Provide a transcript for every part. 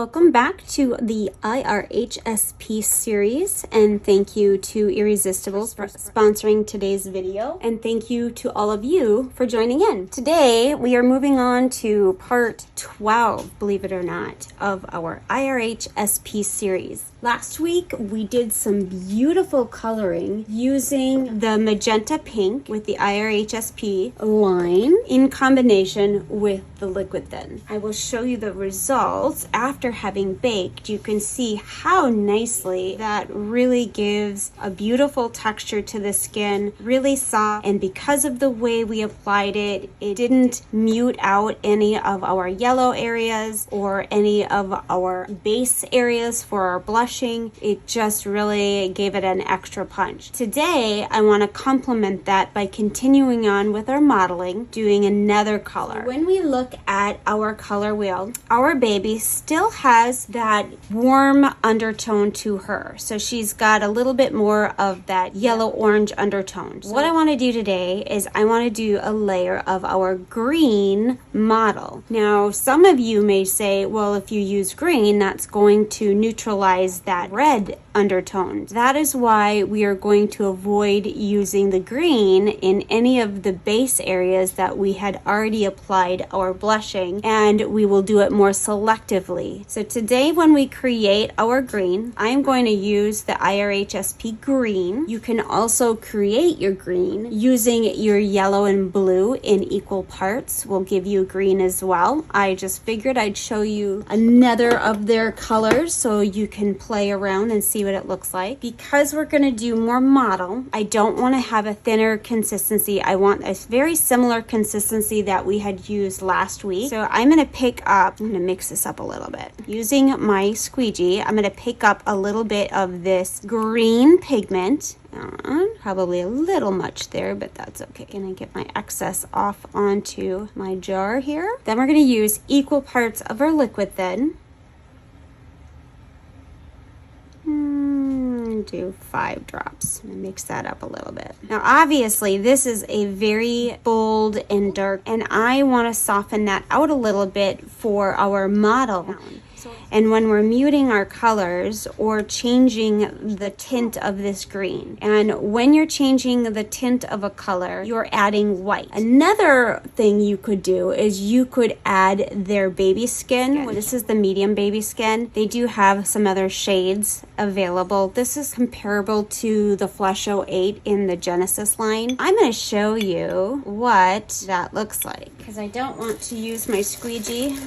Welcome back to the IRHSP series, and thank you to Irresistables for sponsoring today's video, and thank you to all of you for joining in. Today we are moving on to part 12, believe it or not, of our IRHSP series. Last week we did some beautiful coloring using the magenta pink with the IRHSP line in combination with the liquid thin. I will show you the results after having baked. You can see how nicely that really gives a beautiful texture to the skin, really soft, and because of the way we applied it, it didn't mute out any of our yellow areas or any of our base areas for our blush. It just really gave it an extra punch. Today, I want to complement that by continuing on with our modeling, doing another color. When we look at our color wheel, our baby still has that warm undertone to her. So she's got a little bit more of that yellow-orange undertone. So what I want to do today is I want to do a layer of our green model. Now, some of you may say, well, if you use green, that's going to neutralize that red undertone. That is why we are going to avoid using the green in any of the base areas that we had already applied our blushing, and we will do it more selectively. So today when we create our green, I'm going to use the IRHSP Green. You can also create your green using your yellow and blue in equal parts. We'll give you green as well. I just figured I'd show you another of their colors so you can play around and see what it looks like. Because we're going to do more model, I don't want to have a thinner consistency. I want a very similar consistency that we had used last week. So I'm going to mix this up a little bit. Using my squeegee, I'm going to pick up a little bit of this green pigment. Probably a little much there, but that's okay. Gonna get my excess off onto my jar here. Then we're gonna use equal parts of our liquid thin. Do 5 drops and mix that up a little bit. Now obviously this is a very bold and dark, and I want to soften that out a little bit for our model. And when we're muting our colors or changing the tint of this green, and when you're changing the tint of a color, you're adding white. Another thing you could do is you could add their baby skin. This is the medium baby skin. They do have some other shades available. This is comparable to the Flush 08 in the Genesis line. I'm going to show you what that looks like because I don't want to use my squeegee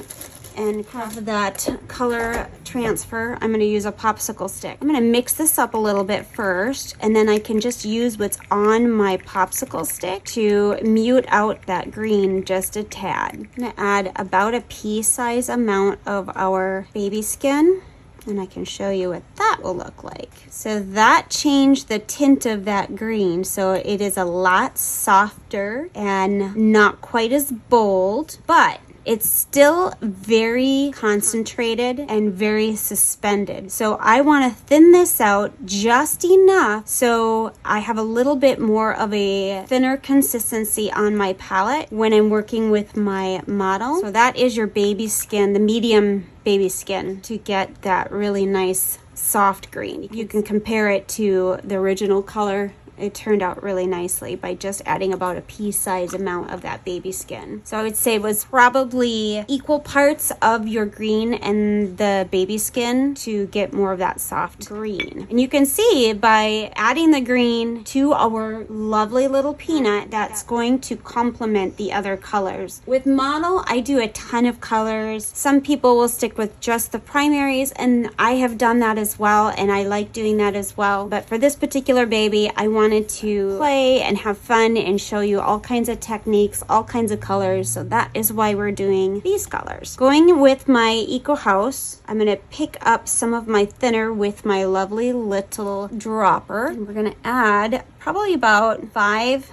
and have that color transfer. I'm going to use a popsicle stick. I'm going to mix this up a little bit first, and then I can just use what's on my popsicle stick to mute out that green just a tad. I'm going to add about a pea-size amount of our baby skin, and I can show you what that will look like. So that changed the tint of that green, so it is a lot softer and not quite as bold, but it's still very concentrated and very suspended. So I want to thin this out just enough so I have a little bit more of a thinner consistency on my palette when I'm working with my model. So that is your baby skin, the medium baby skin, to get that really nice soft green. You can compare it to the original color. It turned out really nicely by just adding about a pea-sized amount of that baby skin. So I would say it was probably equal parts of your green and the baby skin to get more of that soft green. And you can see by adding the green to our lovely little peanut, that's going to complement the other colors. With model, I do a ton of colors. Some people will stick with just the primaries, and I have done that as well, and I like doing that as well. But for this particular baby, I wanted to play and have fun and show you all kinds of techniques, all kinds of colors. So that is why we're doing these colors. Going with my Eco House, I'm going to pick up some of my thinner with my lovely little dropper. And we're going to add probably about 5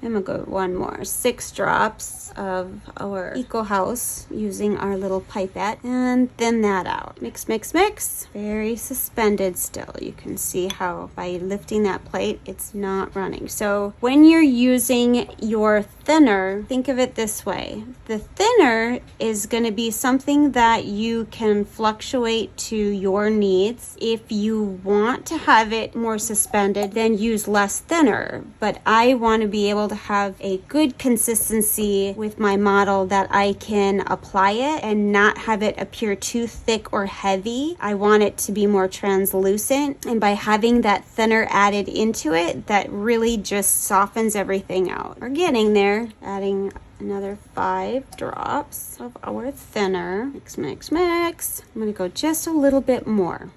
I'm gonna go one more. 6 drops of our Eco House using our little pipette and thin that out. Mix, mix, mix. Very suspended still. You can see how by lifting that plate, it's not running. So when you're using your thinner, think of it this way. The thinner is gonna be something that you can fluctuate to your needs. If you want to have it more suspended, then use less thinner. But I want to be able to have a good consistency with my model that I can apply it and not have it appear too thick or heavy. I want it to be more translucent, and by having that thinner added into it, that really just softens everything out. We're getting there. Adding another 5 drops of our thinner. Mix, mix, mix. I'm going to go just a little bit more.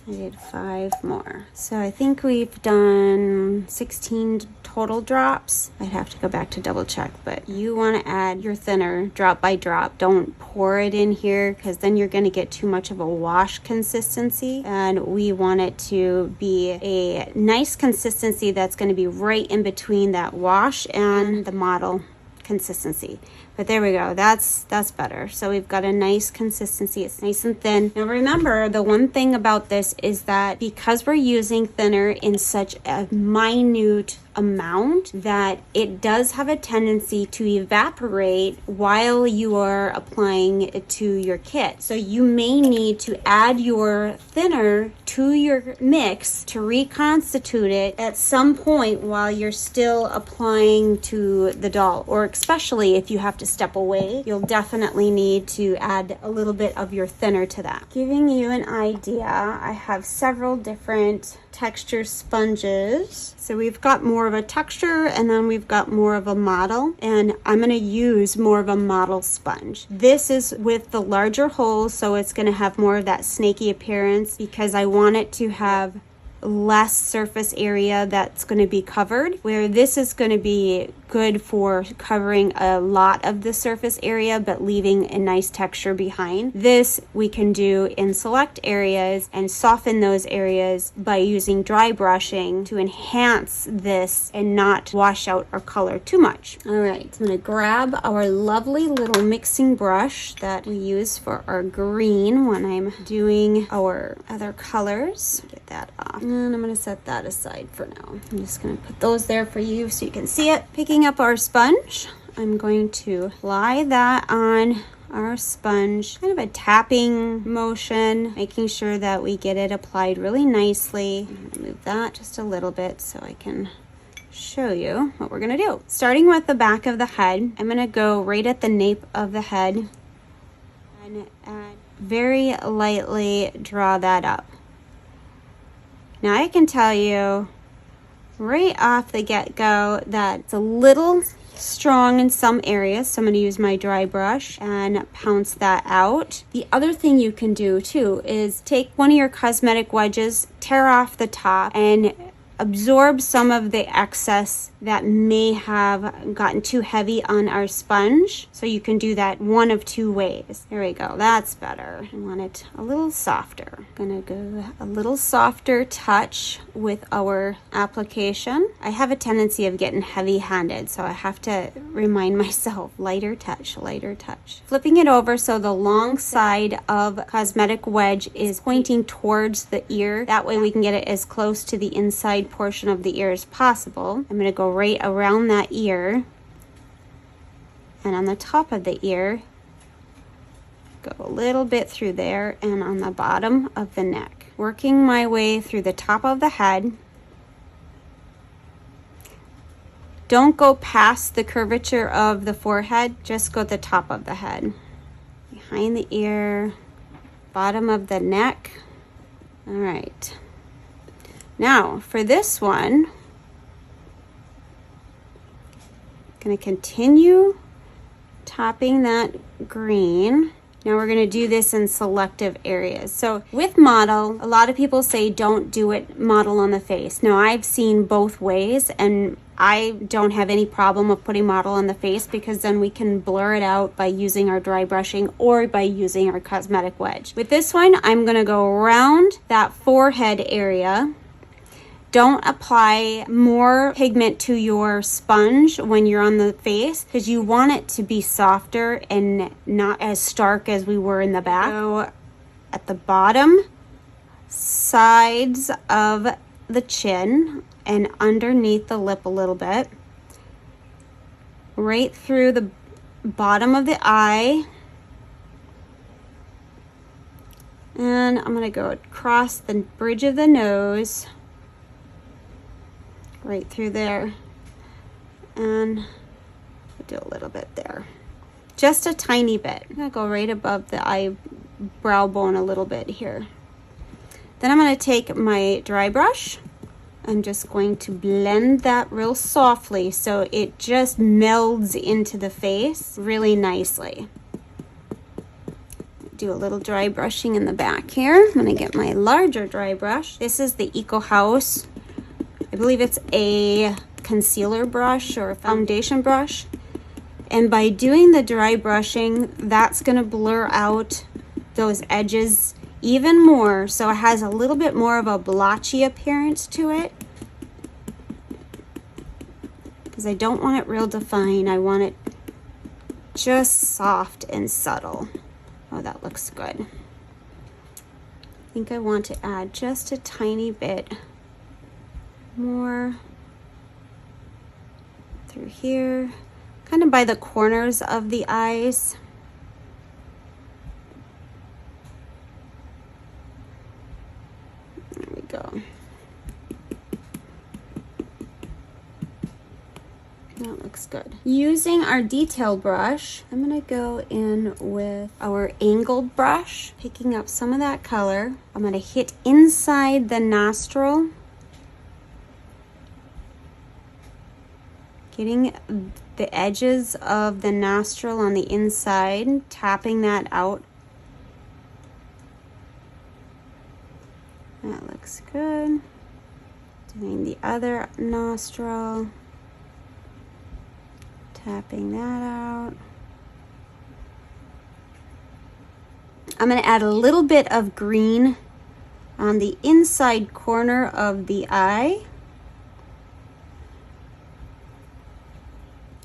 I did 5 more. So I think we've done 16 total drops. I'd have to go back to double check, but you want to add your thinner drop by drop. Don't pour it in here because then you're going to get too much of a wash consistency, and we want it to be a nice consistency that's going to be right in between that wash and the model consistency. But there we go. That's better. So we've got a nice consistency. It's nice and thin. Now remember, the one thing about this is that because we're using thinner in such a minute amount, that it does have a tendency to evaporate while you are applying it to your kit. So you may need to add your thinner to your mix to reconstitute it at some point while you're still applying to the doll, or especially if you have to step away, you'll definitely need to add a little bit of your thinner to that. Giving you an idea, I have several different texture sponges. So we've got more of a texture and then we've got more of a model, and I'm going to use more of a model sponge. This is with the larger holes, so it's going to have more of that snaky appearance because I want it to have less surface area that's going to be covered, where this is going to be good for covering a lot of the surface area but leaving a nice texture behind. This we can do in select areas and soften those areas by using dry brushing to enhance this and not wash out our color too much. All right, I'm going to grab our lovely little mixing brush that we use for our green when I'm doing our other colors. Get that off. And I'm going to set that aside for now. I'm just going to put those there for you so you can see it. Picking up our sponge, I'm going to apply that on our sponge, kind of a tapping motion, making sure that we get it applied really nicely. I'm going to move that just a little bit so I can show you what we're going to do. Starting with the back of the head, I'm going to go right at the nape of the head and very lightly draw that up. Now I can tell you right off the get-go that it's a little strong in some areas, so I'm going to use my dry brush and pounce that out. The other thing you can do too is take one of your cosmetic wedges, tear off the top, and absorb some of the excess that may have gotten too heavy on our sponge. So you can do that one of 2 ways. There we go. That's better. I want it a little softer. I'm gonna go a little softer touch with our application. I have a tendency of getting heavy-handed, so I have to remind myself, lighter touch, lighter touch. Flipping it over so the long side of cosmetic wedge is pointing towards the ear. That way we can get it as close to the inside portion of the ear as possible. I'm going to go right around that ear, and on the top of the ear, go a little bit through there, and on the bottom of the neck. Working my way through the top of the head. Don't go past the curvature of the forehead, just go at the top of the head. Behind the ear, bottom of the neck. All right. Now, for this one, I'm going to continue topping that green. Now we're going to do this in selective areas. So with model, a lot of people say don't do it model on the face. Now I've seen both ways, and I don't have any problem with putting model on the face because then we can blur it out by using our dry brushing or by using our cosmetic wedge. With this one, I'm going to go around that forehead area Don't apply more pigment to your sponge when you're on the face because you want it to be softer and not as stark as we were in the back. So at the bottom sides of the chin and underneath the lip a little bit, right through the bottom of the eye, and I'm going to go across the bridge of the nose, right through there, and do a little bit there, just a tiny bit. I'm going to go right above the eyebrow bone a little bit here. Then I'm going to take my dry brush. I'm just going to blend that real softly so it just melds into the face really nicely. Do a little dry brushing in the back here. I'm going to get my larger dry brush. This is the Eco House. I believe it's a concealer brush or a foundation brush. And by doing the dry brushing, that's going to blur out those edges even more, so it has a little bit more of a blotchy appearance to it, because I don't want it real defined. I want it just soft and subtle. Oh, that looks good. I think I want to add just a tiny bit more through here, kind of by the corners of the eyes. There we go. That looks good. Using our detail brush, I'm gonna go in with our angled brush, picking up some of that color. I'm gonna hit inside the nostril, getting the edges of the nostril on the inside, tapping that out. That looks good. Doing the other nostril, tapping that out. I'm going to add a little bit of green on the inside corner of the eye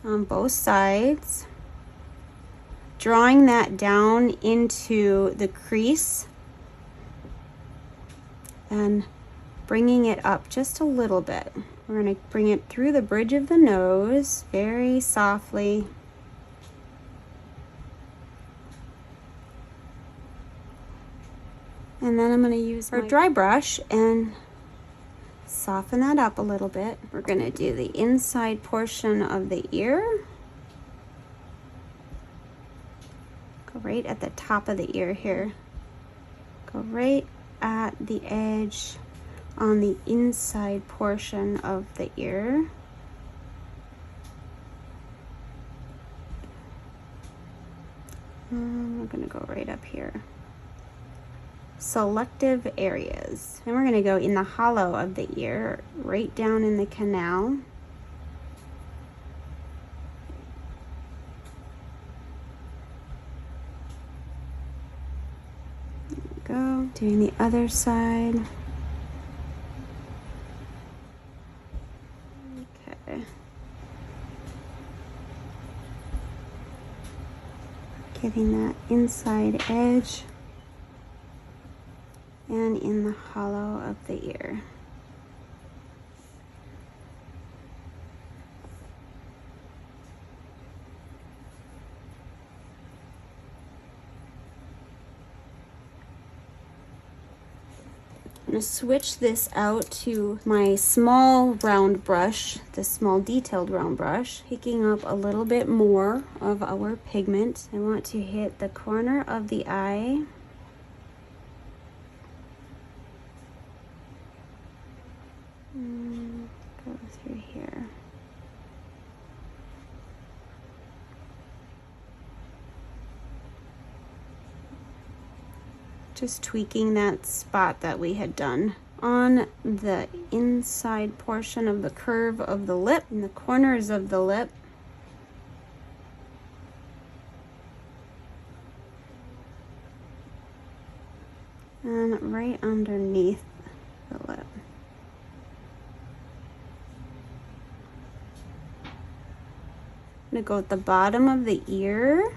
on both sides, drawing that down into the crease and bringing it up just a little bit. We're going to bring it through the bridge of the nose very softly. And then I'm going to use our dry brush and soften that up a little bit. We're going to do the inside portion of the ear. Go right at the top of the ear here. Go right at the edge on the inside portion of the ear. We're going to go right up here. Selective areas. And we're going to go in the hollow of the ear, right down in the canal. There we go. Doing the other side. Okay. Getting that inside edge and in the hollow of the ear. I'm going to switch this out to my small round brush, the small detailed round brush, picking up a little bit more of our pigment. I want to hit the corner of the eye. Go through here. Just tweaking that spot that we had done on the inside portion of the curve of the lip, in the corners of the lip. And right underneath the lip. gonna go at the bottom of the ear.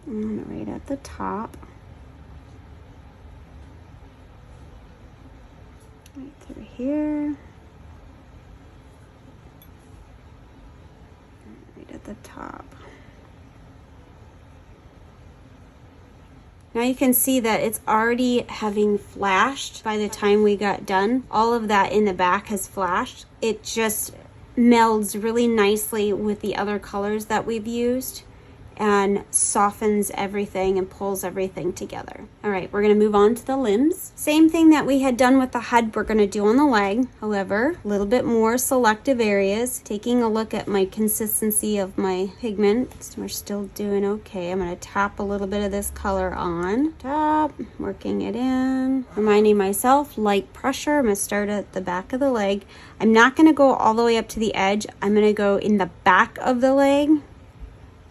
And right at the top. Right through here. Right at the top. Now you can see that it's already having flashed by the time we got done. All of that in the back has flashed. It just melds really nicely with the other colors that we've used and softens everything and pulls everything together. All right, we're gonna move on to the limbs. Same thing that we had done with the head, we're gonna do on the leg. However, a little bit more selective areas. Taking a look at my consistency of my pigment. So we're still doing okay. I'm gonna tap a little bit of this color on top, working it in. Reminding myself, light pressure. I'm gonna start at the back of the leg. I'm not gonna go all the way up to the edge. I'm gonna go in the back of the leg,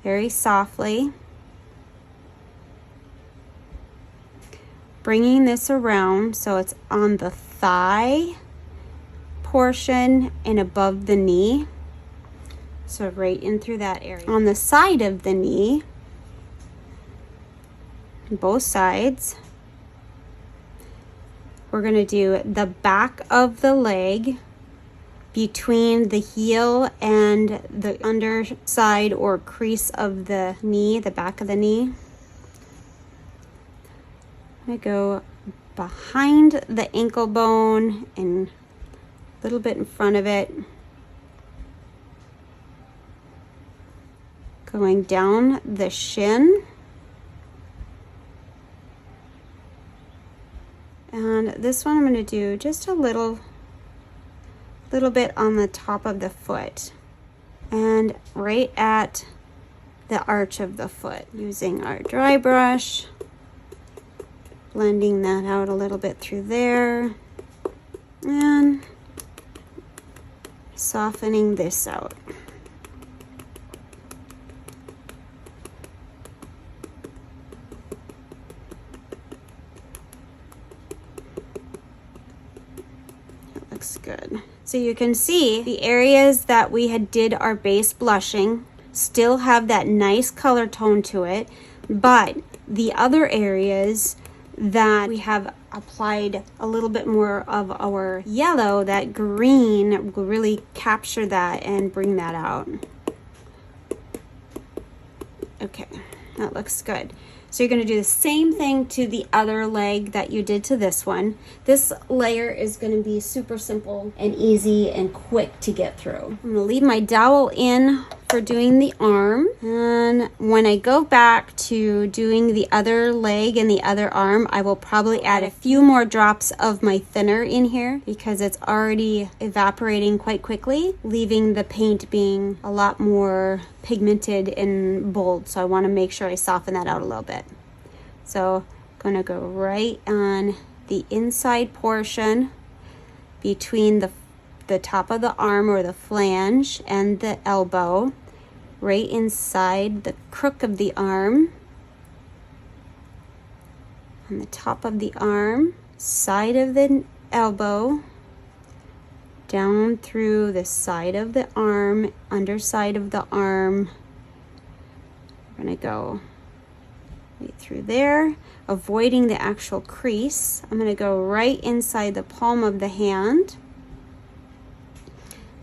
very softly, bringing this around so it's on the thigh portion and above the knee, so right in through that area. On the side of the knee, both sides, we're going to do the back of the leg between the heel and the underside or crease of the knee, the back of the knee. I'm going to go behind the ankle bone and a little bit in front of it. Going down the shin. And this one I'm going to do just a little bit on the top of the foot and right at the arch of the foot, using our dry brush, blending that out a little bit through there and softening this out. That looks good. So you can see the areas that we had did our base blushing still have that nice color tone to it, but the other areas that we have applied a little bit more of our yellow, that green will really capture that and bring that out. Okay, that looks good. So you're going to do the same thing to the other leg that you did to this one. This layer is going to be super simple and easy and quick to get through. I'm going to leave my dowel in for doing the arm. And when I go back to doing the other leg and the other arm, I will probably add a few more drops of my thinner in here because it's already evaporating quite quickly, leaving the paint being a lot more pigmented and bold. So I want to make sure I soften that out a little bit. So I'm going to go right on the inside portion between the top of the arm or the flange and the elbow, right inside the crook of the arm, on the top of the arm, side of the elbow, down through the side of the arm, underside of the arm. We're going to go right through there, avoiding the actual crease. I'm going to go right inside the palm of the hand.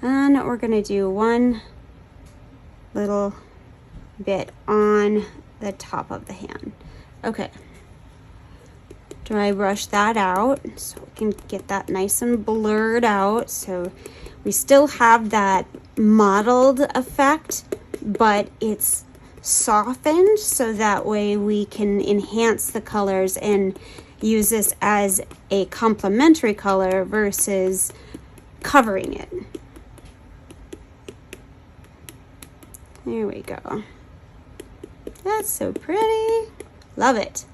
And we're going to do one little bit on the top of the hand. Okay. Dry brush that out so we can get that nice and blurred out. So we still have that mottled effect, but it's softened so that way we can enhance the colors and use this as a complementary color versus covering it. There we go. That's so pretty. Love it.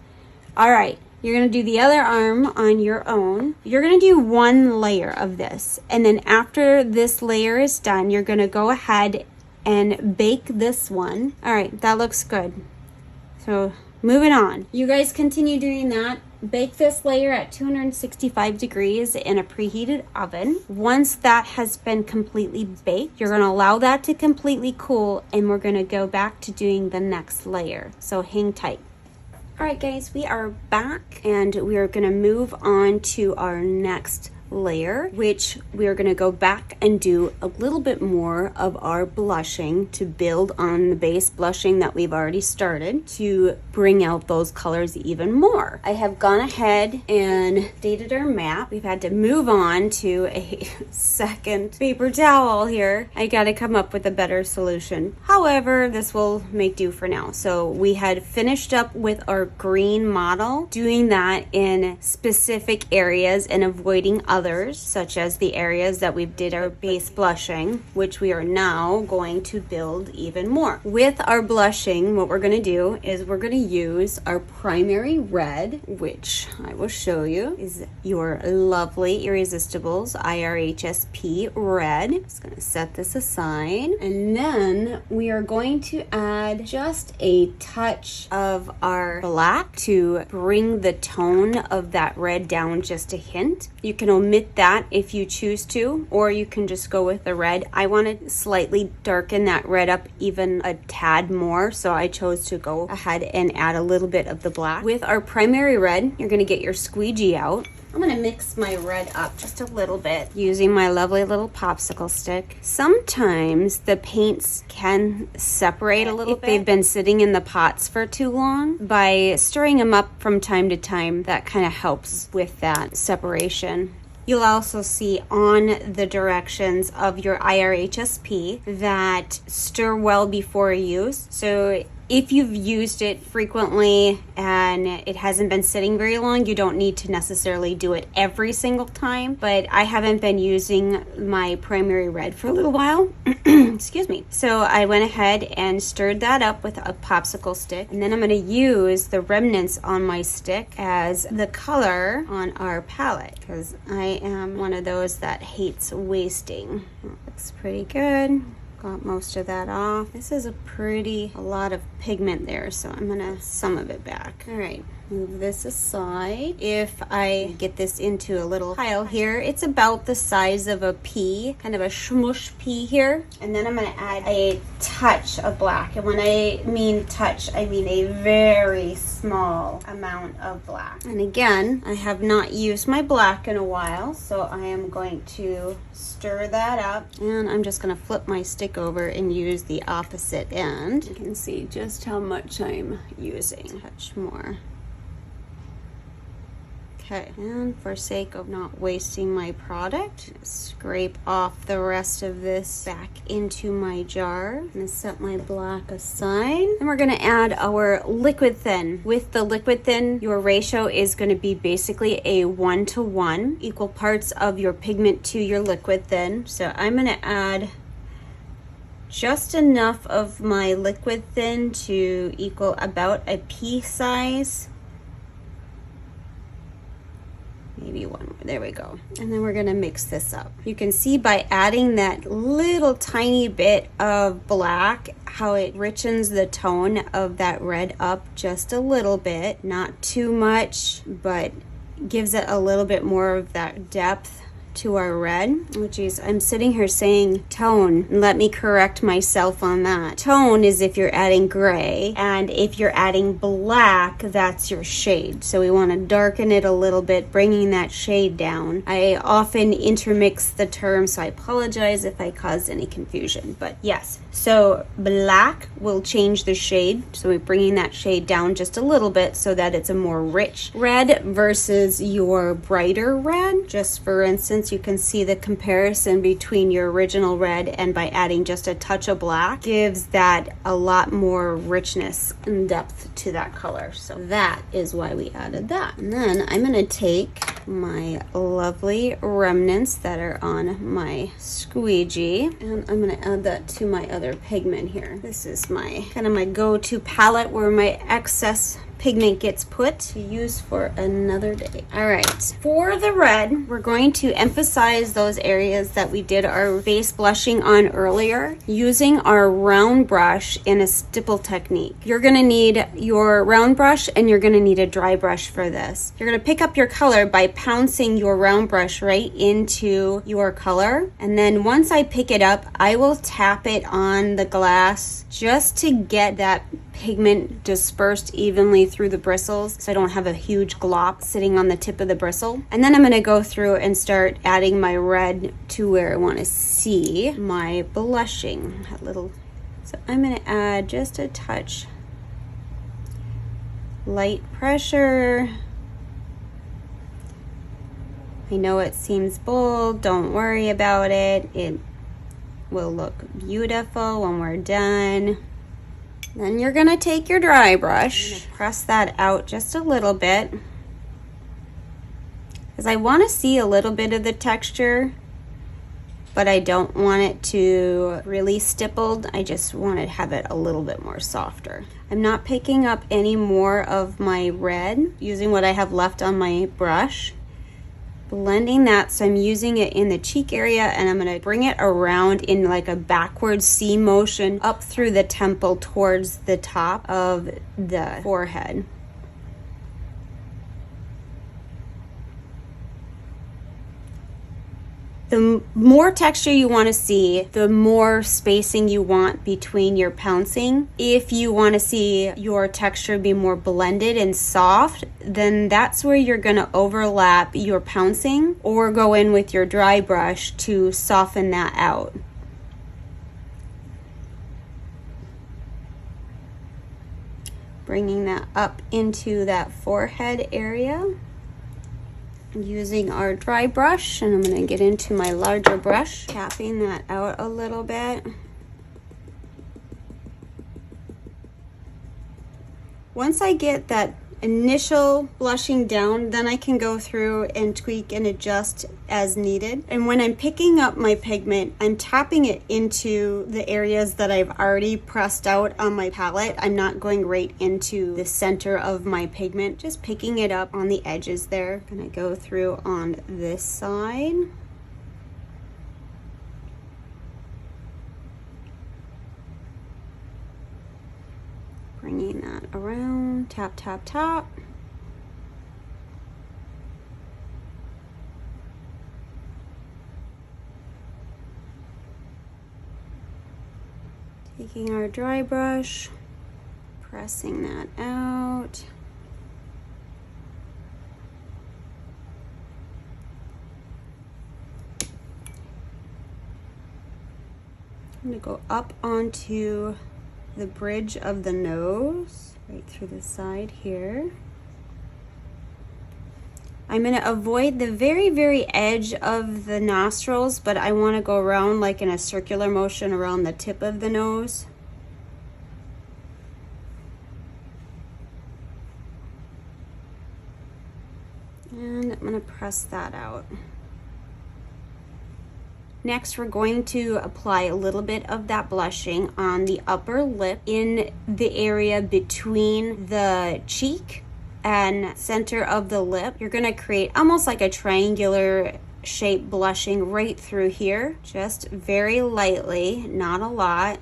All right, you're gonna do the other arm on your own. You're gonna do one layer of this, and then after this layer is done, you're gonna go ahead and bake this one. All right, that looks good. So moving on. You guys continue doing that. bake this layer at 265 degrees in a preheated oven. Once that has been completely baked, you're gonna allow that to completely cool, and we're gonna go back to doing the next layer. So hang tight. All right, guys, we are back, and we are gonna move on to our next layer, which we are going to go back and do a little bit more of our blushing to build on the base blushing that we've already started to bring out those colors even more. I have gone ahead and dated our map. We've had to move on to a second paper towel here. I got to come up with a better solution. However, this will make do for now. So we had finished up with our green model, doing that in specific areas and avoiding others, such as the areas that we did our base blushing, which we are now going to build even more. With our blushing, what we're going to do is we're going to use our primary red, which I will show you is your lovely Irresistables IRHSP red. Just going to set this aside, and then we are going to add just a touch of our black to bring the tone of that red down just a hint. You can omit that if you choose to, or you can just go with the red. I want to slightly darken that red up even a tad more, so I chose to go ahead and add a little bit of the black. With our primary red, you're going to get your squeegee out. I'm going to mix my red up just a little bit using my lovely little popsicle stick. Sometimes the paints can separate a little bit if they've been sitting in the pots for too long. By stirring them up from time to time, that kind of helps with that separation. You'll also see on the directions of your IRHSP that stir well before use. So if you've used it frequently and it hasn't been sitting very long, you don't need to necessarily do it every single time. But I haven't been using my primary red for a little while. Excuse me. So I went ahead and stirred that up with a popsicle stick. And then I'm going to use the remnants on my stick as the color on our palette, because I am one of those that hates wasting. That looks pretty good. Got most of that off. This is a lot of pigment there, so I'm gonna some of it back. All right, move this aside. If I get this into a little pile here, it's about the size of a pea, kind of a smush pea here. And then I'm gonna add a touch of black. And when I mean touch, I mean a very small amount of black. And again, I have not used my black in a while, so I am going to stir that up. And I'm just gonna flip my stick over and use the opposite end. You can see just how much I'm using. Touch more. Okay, and for sake of not wasting my product, scrape off the rest of this back into my jar. I'm gonna set my black aside. And we're gonna add our liquid thin. With the liquid thin, your ratio is gonna be basically a 1-to-1, equal parts of your pigment to your liquid thin. So I'm gonna add just enough of my liquid thin to equal about a pea size. Maybe one more. There we go. And then we're going to mix this up. You can see by adding that little tiny bit of black how it richens the tone of that red up just a little bit. Not too much, but gives it a little bit more of that depth to our red, which is, I'm sitting here saying tone. Let me correct myself on that. Tone is if you're adding gray, and if you're adding black, that's your shade. So we want to darken it a little bit, bringing that shade down. I often intermix the terms, so I apologize if I caused any confusion, but yes. So black will change the shade, so we're bringing that shade down just a little bit so that it's a more rich red versus your brighter red. Just for instance, you can see the comparison between your original red, and by adding just a touch of black gives that a lot more richness and depth to that color. So that is why we added that. And then I'm going to take my lovely remnants that are on my squeegee, and I'm going to add that to my other pigment here. This is my kind of my go-to palette where my excess pigment gets put to use for another day. All right, for the red, we're going to emphasize those areas that we did our base blushing on earlier using our round brush in a stipple technique. You're going to need your round brush and you're going to need a dry brush for this. You're going to pick up your color by pouncing your round brush right into your color, and then once I pick it up, I will tap it on the glass just to get that pigment dispersed evenly through the bristles so I don't have a huge glop sitting on the tip of the bristle. And then I'm going to go through and start adding my red to where I want to see my blushing. So I'm going to add just a touch. Light pressure. I know it seems bold, don't worry about it. It will look beautiful when we're done. Then you're going to take your dry brush, press that out just a little bit, because I want to see a little bit of the texture, but I don't want it to really stippled. I just want to have it a little bit more softer. I'm not picking up any more of my red, using what I have left on my brush. Blending that, so I'm using it in the cheek area, and I'm going to bring it around in like a backward C motion up through the temple towards the top of the forehead. The more texture you want to see, the more spacing you want between your pouncing. If you want to see your texture be more blended and soft, then that's where you're going to overlap your pouncing or go in with your dry brush to soften that out. Bringing that up into that forehead area. Using our dry brush, and I'm going to get into my larger brush, tapping that out a little bit. Once I get that initial blushing down, then I can go through and tweak and adjust as needed. And when I'm picking up my pigment, I'm tapping it into the areas that I've already pressed out on my palette. I'm not going right into the center of my pigment, just picking it up on the edges there. I'm gonna go through on this side. Bringing that around, tap, tap, tap. Taking our dry brush, pressing that out. I'm gonna go up onto the bridge of the nose, right through the side here. I'm going to avoid the very, very edge of the nostrils, but I want to go around like in a circular motion around the tip of the nose. And I'm going to press that out. Next, we're going to apply a little bit of that blushing on the upper lip in the area between the cheek and center of the lip. You're going to create almost like a triangular shape blushing right through here, just very lightly, not a lot.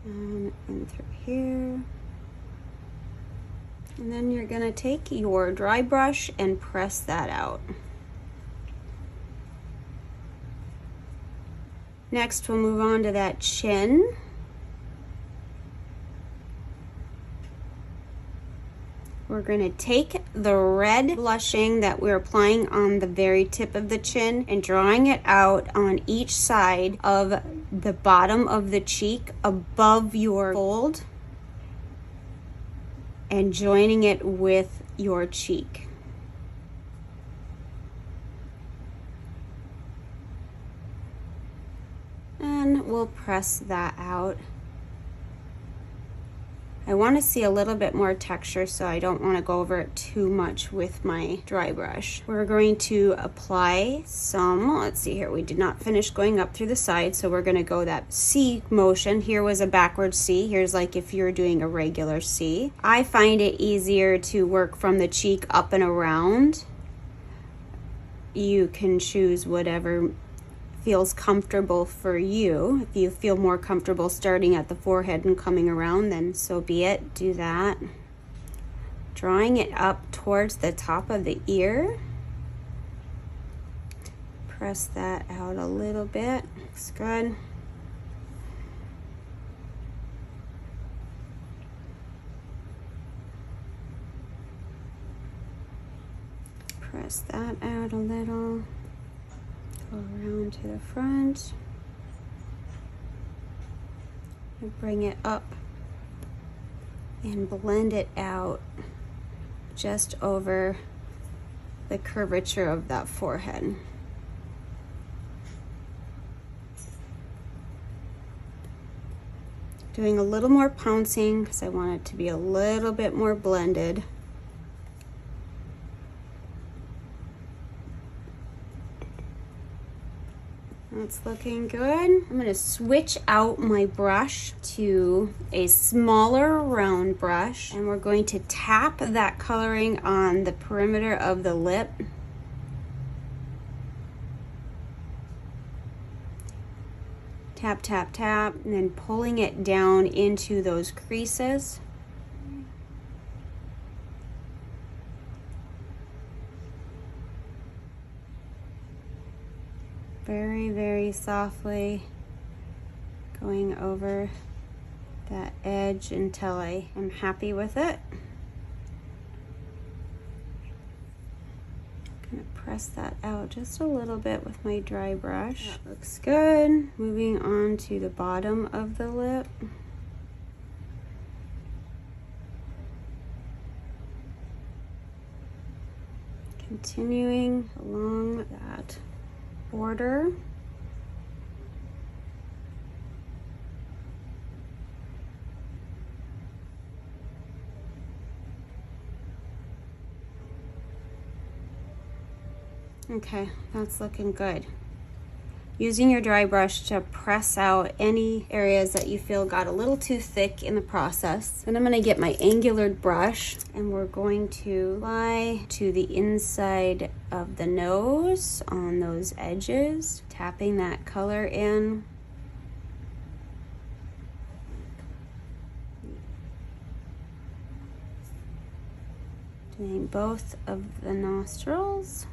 And in through here. And then you're going to take your dry brush and press that out. Next, we'll move on to that chin. We're going to take the red blushing that we're applying on the very tip of the chin and drawing it out on each side of the bottom of the cheek above your fold, and joining it with your cheek. And we'll press that out I want to see a little bit more texture, so I don't want to go over it too much with my dry brush. We're going to apply some, let's see here, we did not finish going up through the side, so we're going to go that C motion. Here was a backward C. Here's like if you're doing a regular C. I find it easier to work from the cheek up and around. You can choose whatever feels comfortable for you. If you feel more comfortable starting at the forehead and coming around, then so be it. Do that. Drawing it up towards the top of the ear. Press that out a little bit. Looks good. Press that out a little. Go around to the front. And bring it up and blend it out just over the curvature of that forehead. Doing a little more pouncing because I want it to be a little bit more blended. That's looking good. I'm going to switch out my brush to a smaller round brush, and we're going to tap that coloring on the perimeter of the lip. Tap, tap, tap, and then pulling it down into those creases. Very, very softly going over that edge until I am happy with it. I'm gonna press that out just a little bit with my dry brush. That looks good. Moving on to the bottom of the lip. Continuing along that border. Okay, that's looking good. Using your dry brush to press out any areas that you feel got a little too thick in the process. Then I'm going to get my angular brush and we're going to apply to the inside of the nose on those edges, tapping that color in. Doing both of the nostrils.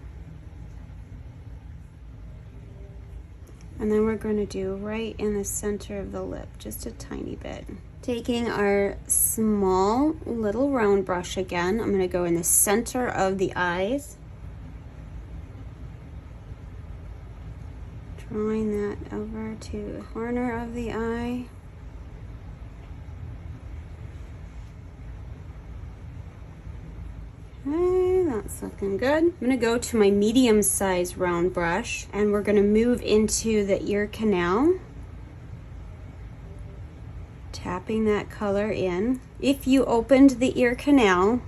And then we're going to do right in the center of the lip, just a tiny bit. Taking our small little round brush again, I'm going to go in the center of the eyes. Drawing that over to the corner of the eye. Okay, that's looking good. I'm gonna go to my medium-sized round brush and we're gonna move into the ear canal. Tapping that color in. If you opened the ear canal,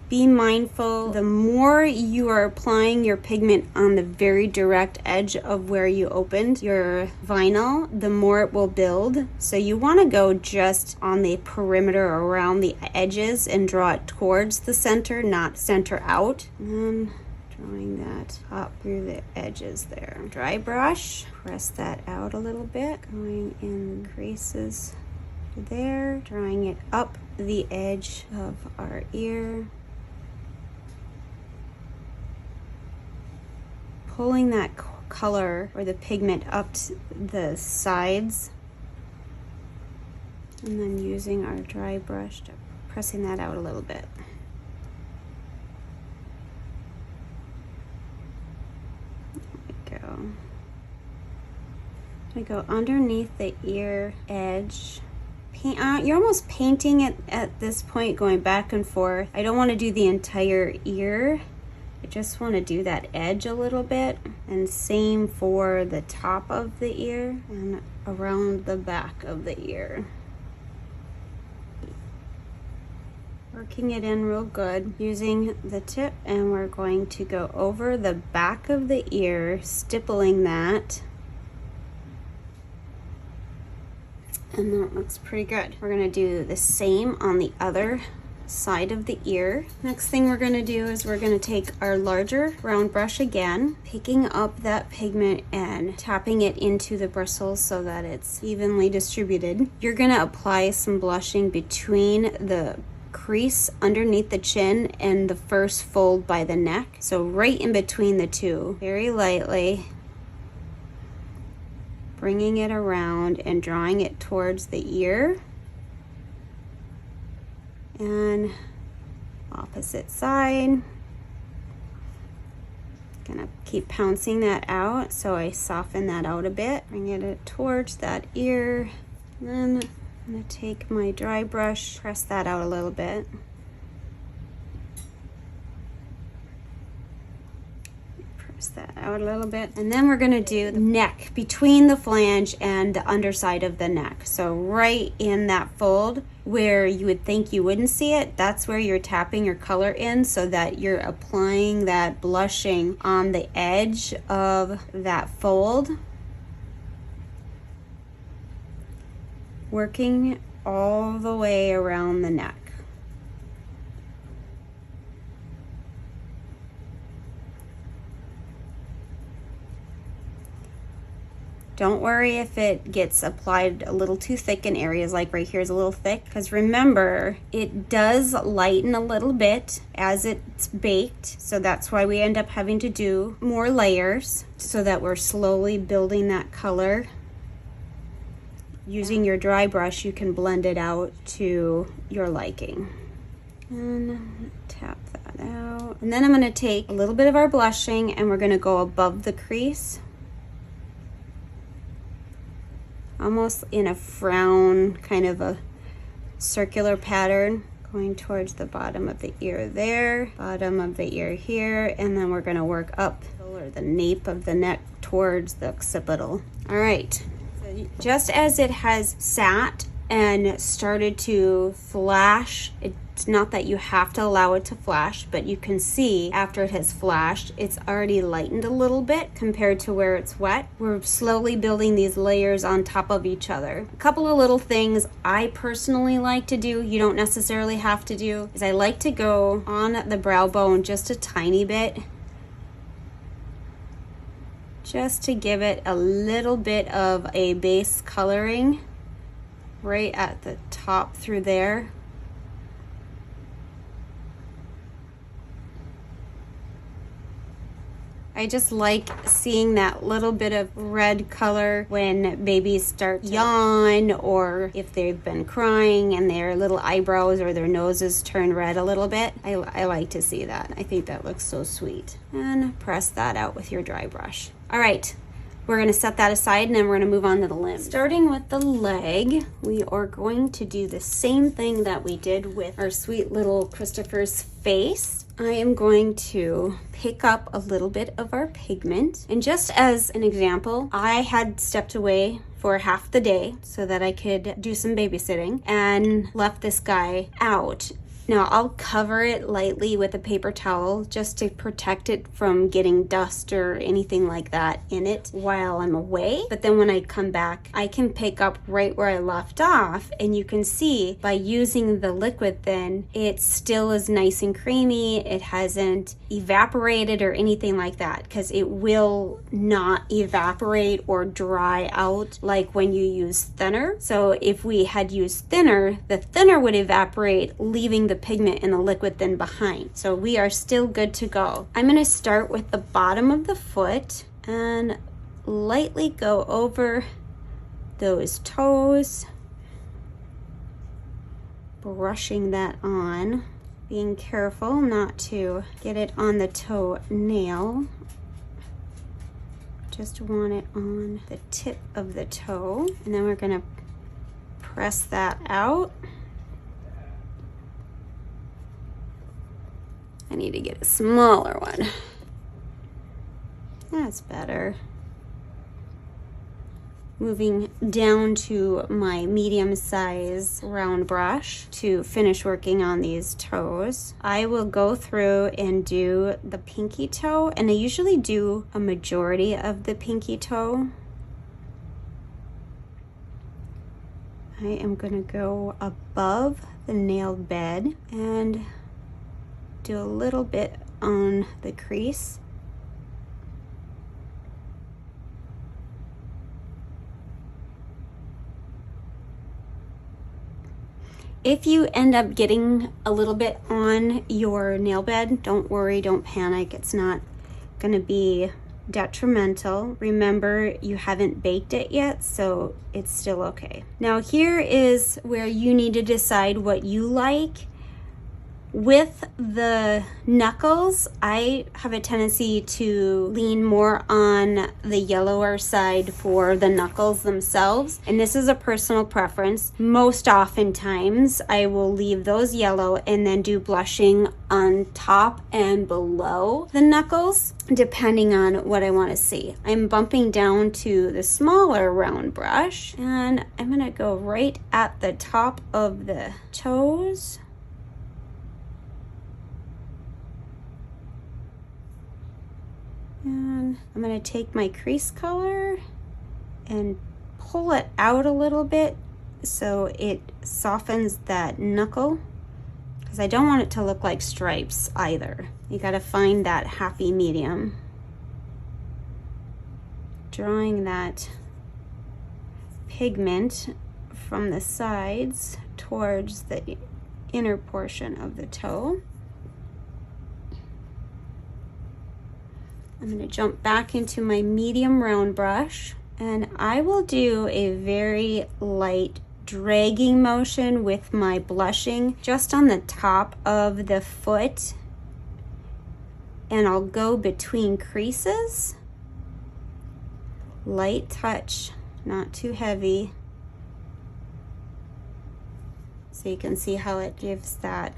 be mindful, the more you are applying your pigment on the very direct edge of where you opened your vinyl, the more it will build. So you want to go just on the perimeter around the edges and draw it towards the center, not center out. And then drawing that up through the edges there. Dry brush, press that out a little bit, going in creases there, drawing it up the edge of our ear. Pulling that color or the pigment up to the sides and then using our dry brush to pressing that out a little bit. There we go. I go underneath the ear edge. You're almost painting it at this point, going back and forth. I don't want to do the entire ear. I just want to do that edge a little bit, and same for the top of the ear and around the back of the ear. Working it in real good using the tip, and we're going to go over the back of the ear, stippling that. And that looks pretty good. We're gonna do the same on the other side of the ear. Next thing we're gonna do is we're gonna take our larger round brush again, picking up that pigment and tapping it into the bristles so that it's evenly distributed. You're gonna apply some blushing between the crease underneath the chin and the first fold by the neck. So right in between the two, very lightly, bringing it around and drawing it towards the ear. And opposite side. Gonna keep pouncing that out so I soften that out a bit. Bring it towards that ear. And then I'm gonna take my dry brush, press that out a little bit. Press that out a little bit. And then we're gonna do the neck, between the flange and the underside of the neck. So right in that fold where you would think you wouldn't see it, that's where you're tapping your color in so that you're applying that blushing on the edge of that fold. Working all the way around the neck. Don't worry if it gets applied a little too thick in areas like right here is a little thick, because remember, it does lighten a little bit as it's baked. So that's why we end up having to do more layers so that we're slowly building that color. Using your dry brush, you can blend it out to your liking. And tap that out. And then I'm gonna take a little bit of our blushing and we're gonna go above the crease. Almost in a frown, kind of a circular pattern, going towards the bottom of the ear there, bottom of the ear here, and then we're gonna work up, or the nape of the neck towards the occipital. All right, so just as it has sat and started to flash, it's not that you have to allow it to flash, but you can see after it has flashed, it's already lightened a little bit compared to where it's wet. We're slowly building these layers on top of each other. A couple of little things I personally like to do, you don't necessarily have to do, is I like to go on the brow bone just a tiny bit, just to give it a little bit of a base coloring right at the top through there. I just like seeing that little bit of red color when babies start to yawn, or if they've been crying and their little eyebrows or their noses turn red a little bit. I like to see that. I think that looks so sweet. And press that out with your dry brush. All right, we're gonna set that aside and then we're gonna move on to the limb. Starting with the leg, we are going to do the same thing that we did with our sweet little Christopher's face. I am going to pick up a little bit of our pigment. And just as an example, I had stepped away for half the day so that I could do some babysitting and left this guy out. Now I'll cover it lightly with a paper towel just to protect it from getting dust or anything like that in it while I'm away. But then when I come back, I can pick up right where I left off, and you can see by using the liquid thin, it still is nice and creamy. It hasn't evaporated or anything like that, because it will not evaporate or dry out like when you use thinner. So if we had used thinner, the thinner would evaporate, leaving the pigment in the liquid thin behind. So we are still good to go. I'm going to start with the bottom of the foot and lightly go over those toes, brushing that on, being careful not to get it on the toe nail. Just want it on the tip of the toe, and then we're going to press that out. I need to get a smaller one. That's better. Moving down to my medium size round brush to finish working on these toes. I will go through and do the pinky toe, and I usually do a majority of the pinky toe. I am gonna go above the nailed bed and do a little bit on the crease. If you end up getting a little bit on your nail bed, don't worry, don't panic. It's not gonna be detrimental. Remember, you haven't baked it yet, so it's still okay. Now here is where you need to decide what you like. With the knuckles, I have a tendency to lean more on the yellower side for the knuckles themselves, and this is a personal preference. Most oftentimes, I will leave those yellow and then do blushing on top and below the knuckles, depending on what I want to see. I'm bumping down to the smaller round brush, and I'm gonna go right at the top of the toes. And I'm going to take my crease color and pull it out a little bit so it softens that knuckle, because I don't want it to look like stripes either. You got to find that happy medium. Drawing that pigment from the sides towards the inner portion of the toe. I'm going to jump back into my medium round brush, and I will do a very light dragging motion with my blushing just on the top of the foot, and I'll go between creases. Light touch, not too heavy. So you can see how it gives that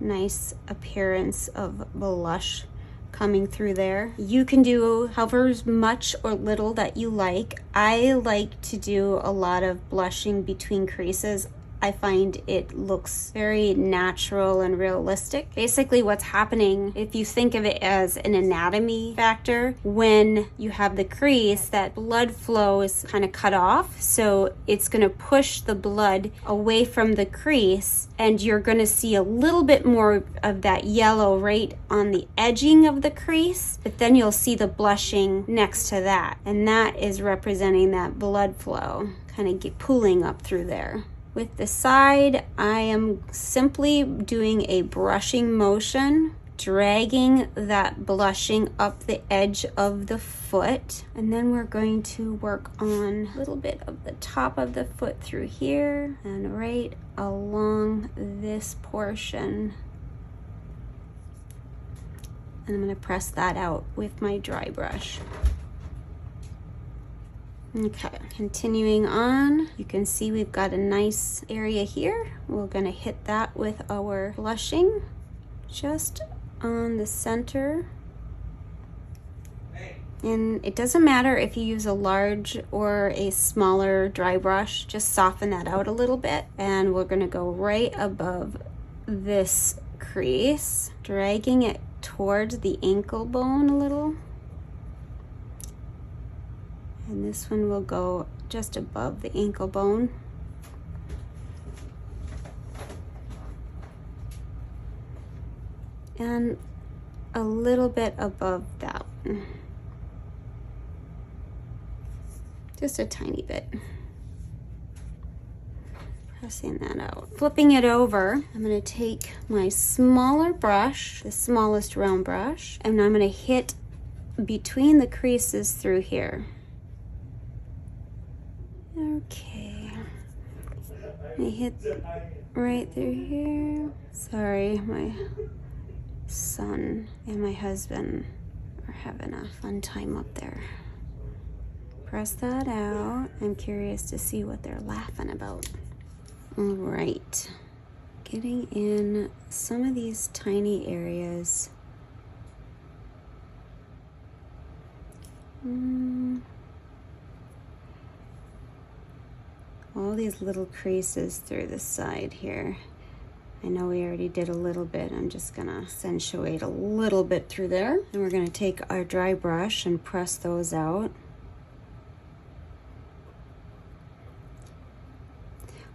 nice appearance of blush coming through there. You can do however much or little that you like. I like to do a lot of blushing between creases. I find it looks very natural and realistic. Basically what's happening, if you think of it as an anatomy factor, when you have the crease, that blood flow is kind of cut off. So it's going to push the blood away from the crease, and you're going to see a little bit more of that yellow right on the edging of the crease, but then you'll see the blushing next to that. And that is representing that blood flow kind of pooling up through there. With the side, I am simply doing a brushing motion, dragging that blushing up the edge of the foot. And then we're going to work on a little bit of the top of the foot through here and right along this portion. And I'm going to press that out with my dry brush. Okay, continuing on, you can see we've got a nice area here. We're going to hit that with our blushing just on the center. And it doesn't matter if you use a large or a smaller dry brush, just soften that out a little bit. And we're going to go right above this crease, dragging it towards the ankle bone a little. And this one will go just above the ankle bone. And a little bit above that one. Just a tiny bit. Pressing that out. Flipping it over, I'm going to take my smaller brush, the smallest round brush, and I'm going to hit between the creases through here. Okay, I hit right through here. Sorry, my son and my husband are having a fun time up there. Press that out. I'm curious to see what they're laughing about. All right, getting in some of these tiny areas. all these little creases through the side here. I know we already did a little bit. I'm just gonna accentuate a little bit through there. And we're gonna take our dry brush and press those out.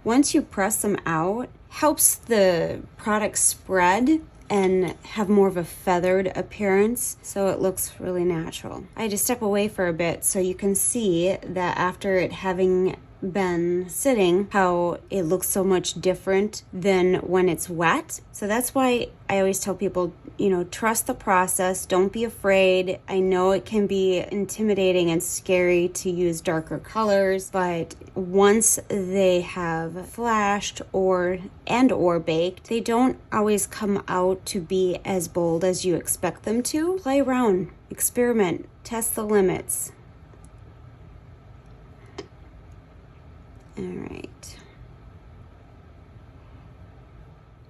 Once you press them out, helps the product spread and have more of a feathered appearance, so it looks really natural. I had to step away for a bit so you can see that after it having been sitting, how it looks so much different than when it's wet. So that's why I always tell people, you know, trust the process. Don't be afraid. I know it can be intimidating and scary to use darker colors, but once they have flashed or baked, they don't always come out to be as bold as you expect them to. Play around, experiment, test the limits. All right.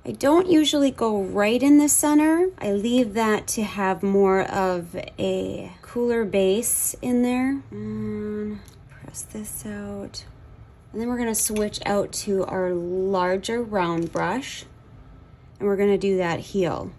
I don't usually go right in the center. I leave that to have more of a cooler base in there. And press this out. And then we're gonna switch out to our larger round brush. And we're gonna do that heel.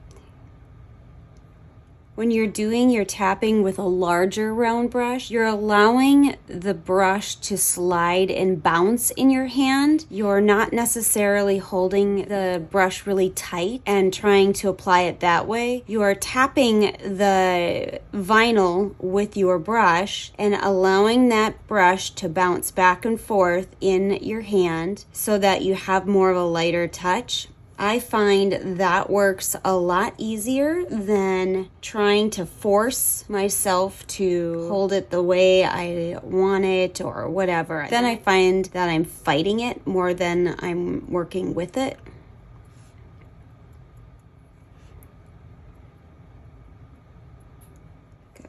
When you're doing your tapping with a larger round brush, you're allowing the brush to slide and bounce in your hand. You're not necessarily holding the brush really tight and trying to apply it that way. You are tapping the vinyl with your brush and allowing that brush to bounce back and forth in your hand so that you have more of a lighter touch. I find that works a lot easier than trying to force myself to hold it the way I want it or whatever. Then I find that I'm fighting it more than I'm working with it.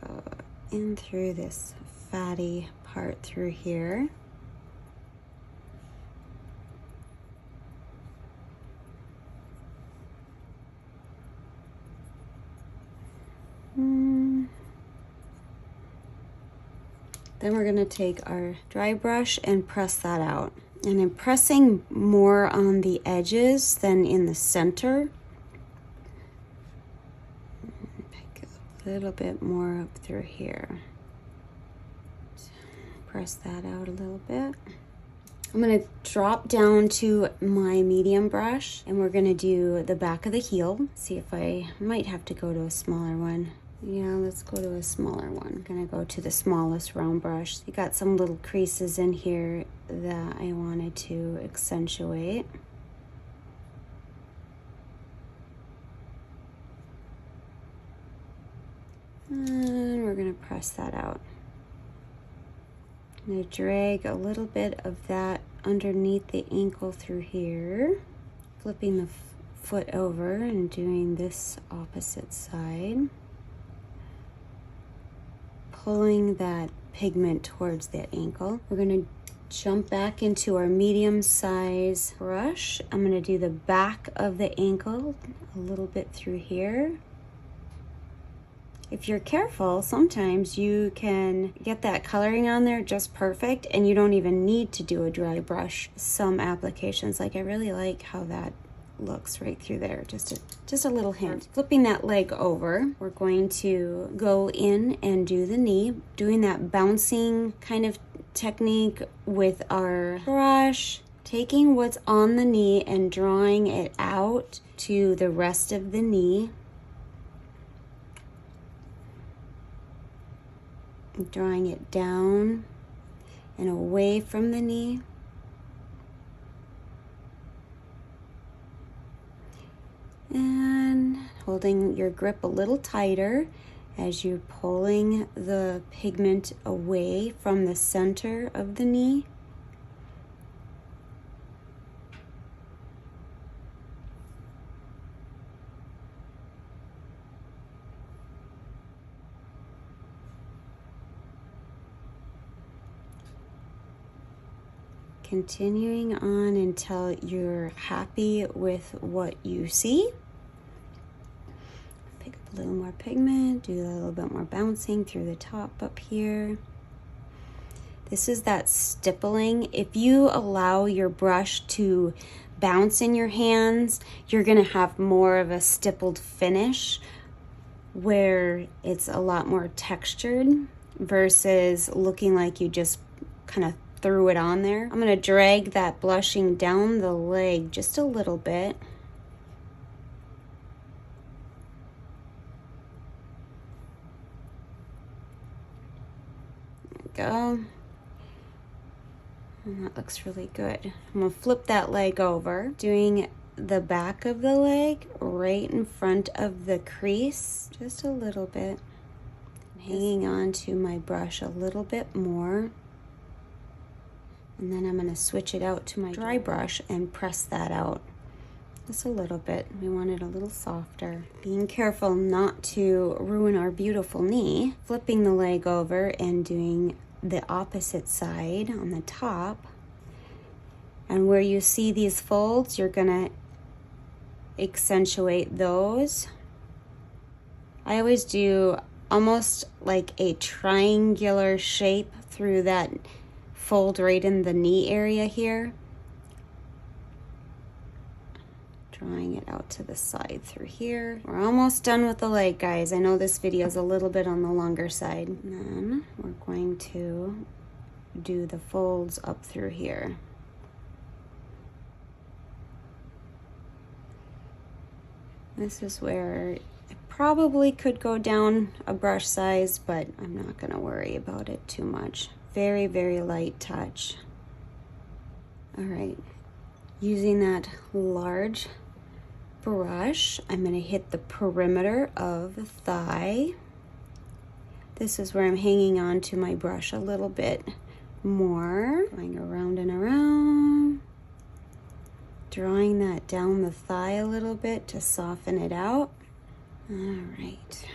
Go in through this fatty part through here. Then we're going to take our dry brush and press that out. And I'm pressing more on the edges than in the center. Pick a little bit more up through here. Press that out a little bit. I'm going to drop down to my medium brush and we're going to do the back of the heel. See if I might have to go to a smaller one. Yeah, let's go to a smaller one. I'm gonna go to the smallest round brush. You got some little creases in here that I wanted to accentuate. And we're gonna press that out. I'm gonna drag a little bit of that underneath the ankle through here. Flipping the foot over and doing this opposite side. Pulling that pigment towards that ankle. We're going to jump back into our medium size brush. I'm going to do the back of the ankle a little bit through here. If you're careful, sometimes you can get that coloring on there just perfect and you don't even need to do a dry brush. Some applications, like I really like how that looks right through there. Just a little hint. Flipping that leg over, we're going to go in and do the knee, doing that bouncing kind of technique with our brush, taking what's on the knee and drawing it out to the rest of the knee. Drawing it down and away from the knee. And holding your grip a little tighter as you're pulling the pigment away from the center of the knee. Continuing on until you're happy with what you see. Pick up a little more pigment, do a little bit more bouncing through the top up here. This is that stippling. If you allow your brush to bounce in your hands, you're gonna have more of a stippled finish where it's a lot more textured versus looking like you just kind of threw it on there. I'm gonna drag that blushing down the leg just a little bit. There we go. And that looks really good. I'm gonna flip that leg over, doing the back of the leg right in front of the crease, just a little bit. Hanging on to my brush a little bit more. And then I'm gonna switch it out to my dry brush and press that out just a little bit. We want it a little softer. Being careful not to ruin our beautiful knee. Flipping the leg over and doing the opposite side on the top. And where you see these folds, you're gonna accentuate those. I always do almost like a triangular shape through that fold right in the knee area here. Drawing it out to the side through here. We're almost done with the leg, guys. I know this video is a little bit on the longer side. And then we're going to do the folds up through here. This is where I probably could go down a brush size, but I'm not gonna worry about it too much. Very, very light touch. All right, using that large brush, I'm gonna hit the perimeter of the thigh. This is where I'm hanging on to my brush a little bit more. Going around and around. Drawing that down the thigh a little bit to soften it out. All right.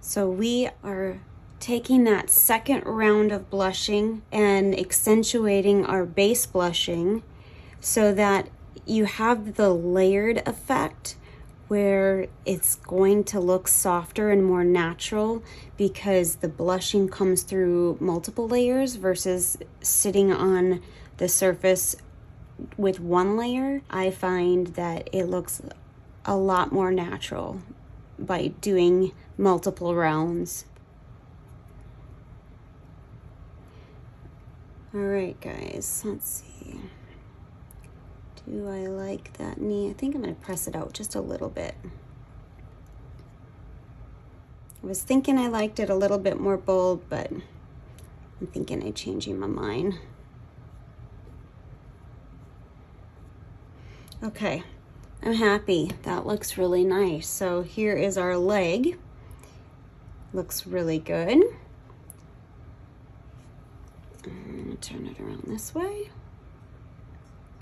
So we are taking that second round of blushing and accentuating our base blushing so that you have the layered effect where it's going to look softer and more natural because the blushing comes through multiple layers versus sitting on the surface with one layer. I find that it looks a lot more natural by doing multiple rounds. All right, guys, let's see. Do I like that knee? I think I'm gonna press it out just a little bit. I was thinking I liked it a little bit more bold, but I'm thinking I'm changing my mind. Okay, I'm happy. That looks really nice. So here is our leg. Looks really good. I'm gonna turn it around this way.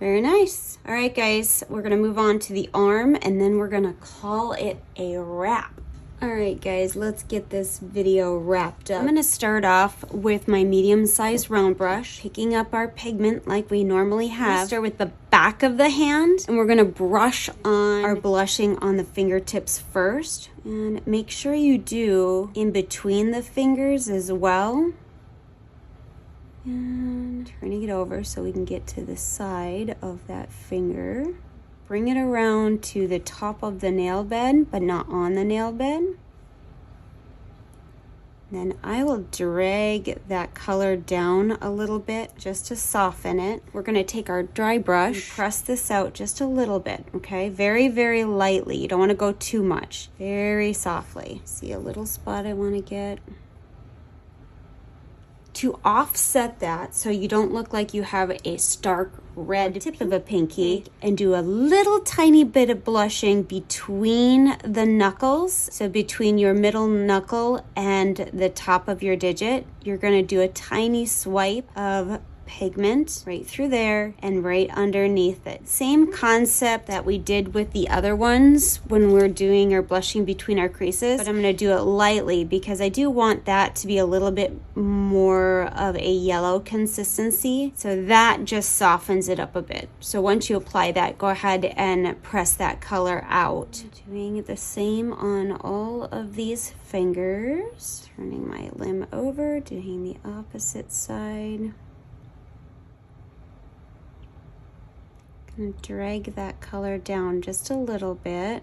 Very nice. All right, guys, we're gonna move on to the arm and then we're gonna call it a wrap. All right, guys, let's get this video wrapped up. I'm gonna start off with my medium-sized round brush, picking up our pigment like we normally have. Start with the back of the hand, and we're gonna brush on our blushing on the fingertips first. And make sure you do in between the fingers as well. And turning it over so we can get to the side of that finger. Bring it around to the top of the nail bed, but not on the nail bed. Then I will drag that color down a little bit just to soften it. We're gonna take our dry brush and press this out just a little bit, okay? Very, very lightly. You don't wanna go too much. Very softly. See a little spot I wanna get. To offset that so you don't look like you have a stark red tip of a pinky, and do a little tiny bit of blushing between the knuckles. So between your middle knuckle and the top of your digit, you're gonna do a tiny swipe of pigment right through there and right underneath it. Same concept that we did with the other ones when we're doing our blushing between our creases, but I'm going to do it lightly because I do want that to be a little bit more of a yellow consistency, so that just softens it up a bit. So once you apply that, go ahead and press that color out. Doing the same on all of these fingers. Turning my limb over, doing the opposite side. Gonna drag that color down just a little bit.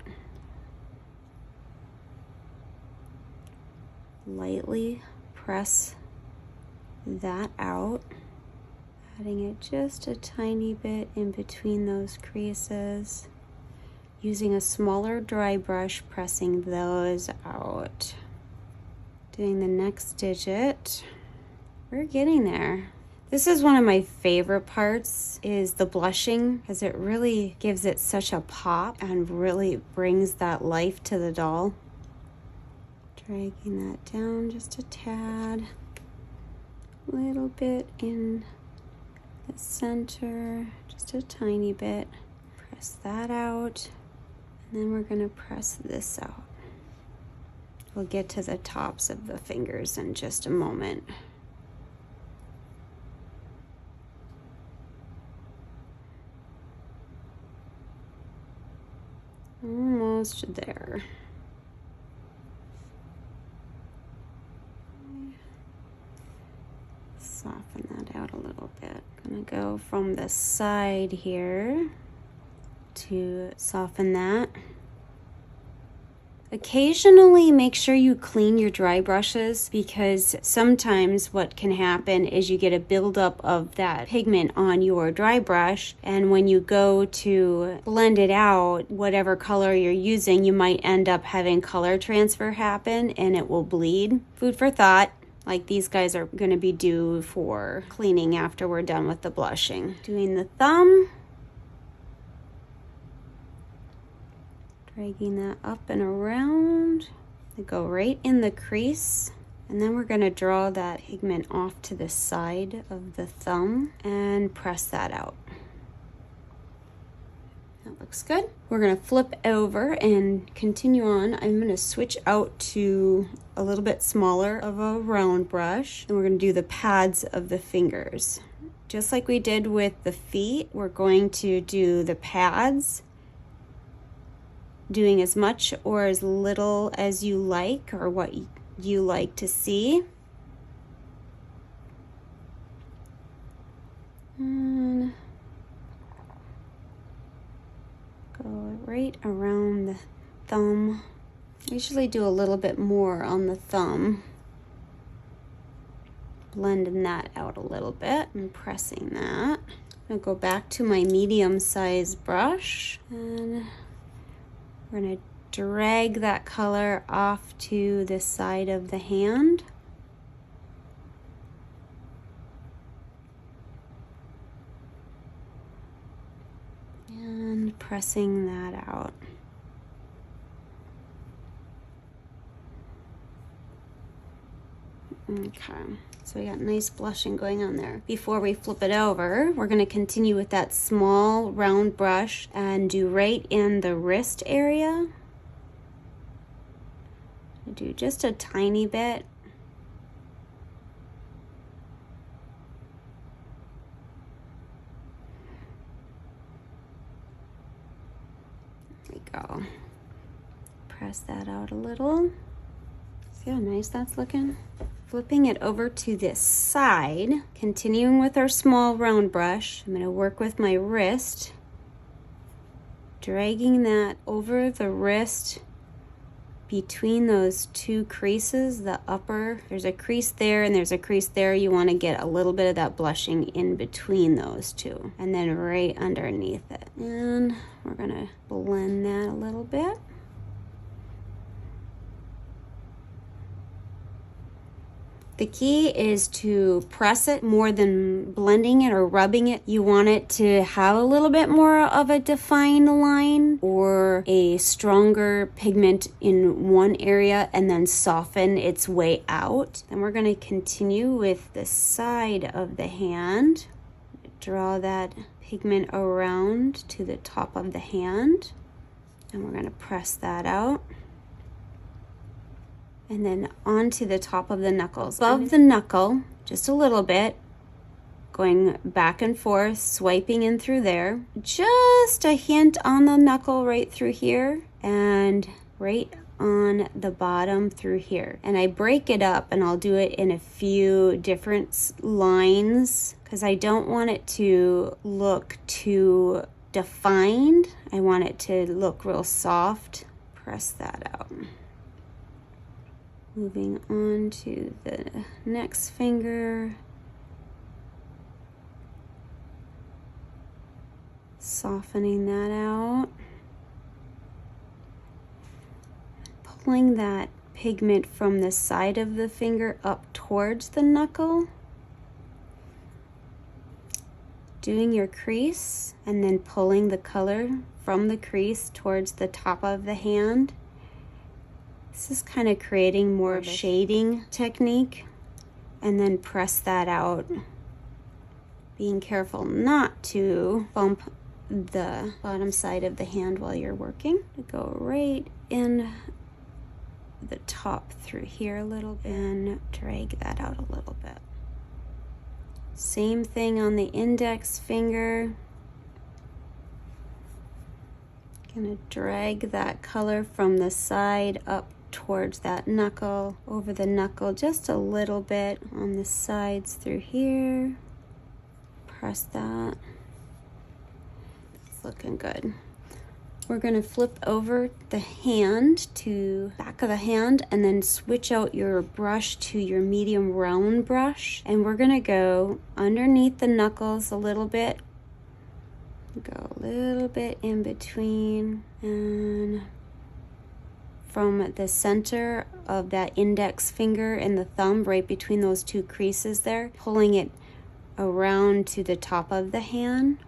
Lightly press that out. Adding it just a tiny bit in between those creases. Using a smaller dry brush, pressing those out. Doing the next digit. We're getting there. This is one of my favorite parts, is the blushing, because it really gives it such a pop and really brings that life to the doll. Dragging that down just a tad. A little bit in the center, just a tiny bit. Press that out. And then we're going to press this out. We'll get to the tops of the fingers in just a moment. Almost there. Soften that out a little bit. Gonna go from the side here to soften that. Occasionally make sure you clean your dry brushes, because sometimes what can happen is you get a buildup of that pigment on your dry brush, and when you go to blend it out, whatever color you're using, you might end up having color transfer happen and it will bleed. Food for thought. Like these guys are going to be due for cleaning after we're done with the blushing. Doing the thumb. Dragging that up and around. They go right in the crease. And then we're going to draw that pigment off to the side of the thumb and press that out. That looks good. We're going to flip over and continue on. I'm going to switch out to a little bit smaller of a round brush, and we're going to do the pads of the fingers. Just like we did with the feet, we're going to do the pads, doing as much or as little as you like, or what you like to see. And go right around the thumb. I usually do a little bit more on the thumb. Blending that out a little bit and pressing that. I'll go back to my medium-sized brush, and we're going to drag that color off to the side of the hand. And pressing that out. Okay, so we got nice blushing going on there. Before we flip it over, we're going to continue with that small round brush and do right in the wrist area. Do just a tiny bit. There we go. Press that out a little. See how nice that's looking? Flipping it over to this side, continuing with our small round brush, I'm going to work with my wrist, dragging that over the wrist between those two creases, the upper, there's a crease there and there's a crease there. You want to get a little bit of that blushing in between those two, and then right underneath it. And we're going to blend that a little bit. The key is to press it more than blending it or rubbing it. You want it to have a little bit more of a defined line or a stronger pigment in one area and then soften its way out. Then we're going to continue with the side of the hand. Draw that pigment around to the top of the hand, and we're going to press that out. And then onto the top of the knuckles. Above the knuckle, just a little bit, going back and forth, swiping in through there. Just a hint on the knuckle right through here, and right on the bottom through here. And I break it up, and I'll do it in a few different lines because I don't want it to look too defined. I want it to look real soft. Press that out. Moving on to the next finger. Softening that out. Pulling that pigment from the side of the finger up towards the knuckle. Doing your crease and then pulling the color from the crease towards the top of the hand. This is kind of creating more of a shading technique, and then press that out. Being careful not to bump the bottom side of the hand while you're working. Go right in the top through here a little bit and drag that out a little bit. Same thing on the index finger. Gonna drag that color from the side up towards that knuckle, over the knuckle just a little bit on the sides through here. Press that. It's looking good. We're going to flip over the hand to back of the hand and then switch out your brush to your medium round brush, and we're going to go underneath the knuckles a little bit. Go a little bit in between, and from the center of that index finger and the thumb, right between those two creases there, pulling it around to the top of the hand,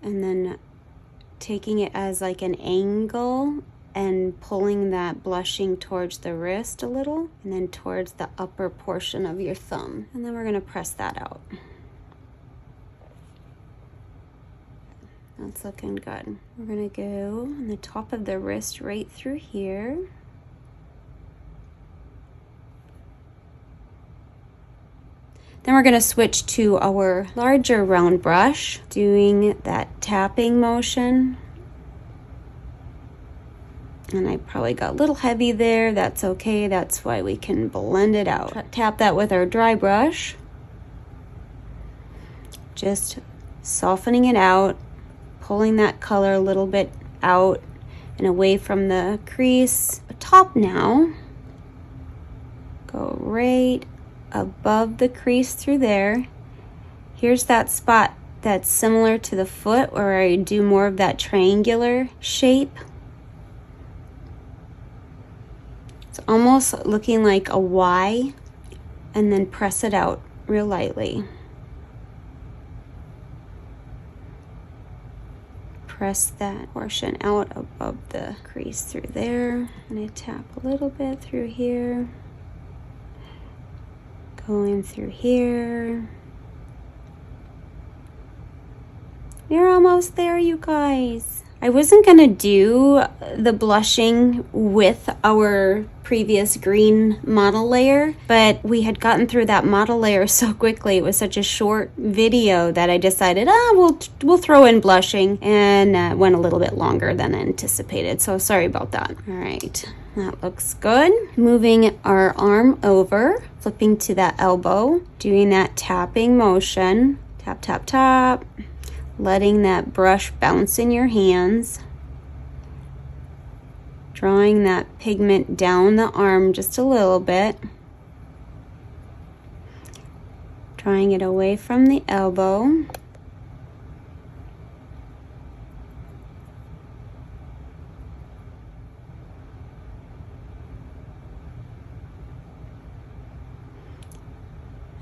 and then taking it as like an angle and pulling that blushing towards the wrist a little, and then towards the upper portion of your thumb. And then we're going to press that out. That's looking good. We're gonna go on the top of the wrist right through here. Then we're gonna switch to our larger round brush, doing that tapping motion. And I probably got a little heavy there. That's okay, that's why we can blend it out. Tap that with our dry brush. Just softening it out. Pulling that color a little bit out and away from the crease. Top now, go right above the crease through there. Here's that spot that's similar to the foot where I do more of that triangular shape. It's almost looking like a Y, and then press it out real lightly. Press that portion out above the crease through there, and I tap a little bit through here, going through here. You're almost there, you guys. I wasn't gonna do the blushing with our previous green model layer, but we had gotten through that model layer so quickly. It was such a short video that I decided, we'll throw in blushing, and went a little bit longer than anticipated. So sorry about that. All right, that looks good. Moving our arm over, flipping to that elbow, doing that tapping motion, tap, tap, tap. Letting that brush bounce in your hands. Drawing that pigment down the arm just a little bit. Drawing it away from the elbow.